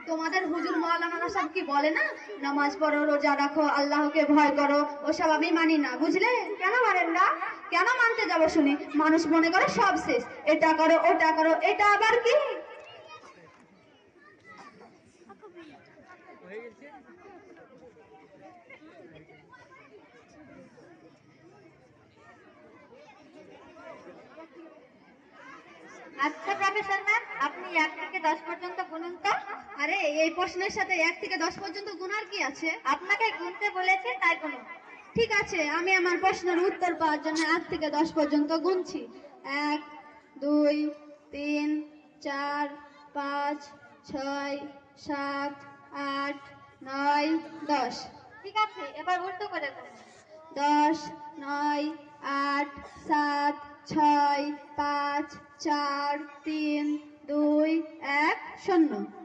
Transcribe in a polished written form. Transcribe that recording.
তোমাদের হুজুর মাওলানারা সব কি বলে না, নামাজ পড়ো, রোজা রাখো, আল্লাহকে ভয় করো, ওসব আমি মানি না, বুঝলে? কেন মানেন না? কেন মানতে যাবো শুনি? মানুষ মনে করে সব শেষ, এটা করো ওটা করো, এটা আবার কি? আচ্ছা প্রফেসর ম্যাম, আপনি 1 থেকে 10 পর্যন্ত গুনুন তো। আরে এই প্রশ্নের সাথে 1 থেকে 10 পর্যন্ত গুনার কি আছে? আপনাকে গুনতে বলেছে তাই গুনুন। ঠিক আছে, আমি আমার প্রশ্নের উত্তর পাওয়ার জন্য 1 থেকে 10 পর্যন্ত গুনছি। 1, 2, 3, 4, 5, 6, 7, 8, 9, 10। ঠিক আছে, এবার উল্টো করে গুনুন। 10, 9, 8, 7, 6, 5, 4, 3, 2, 1, 0।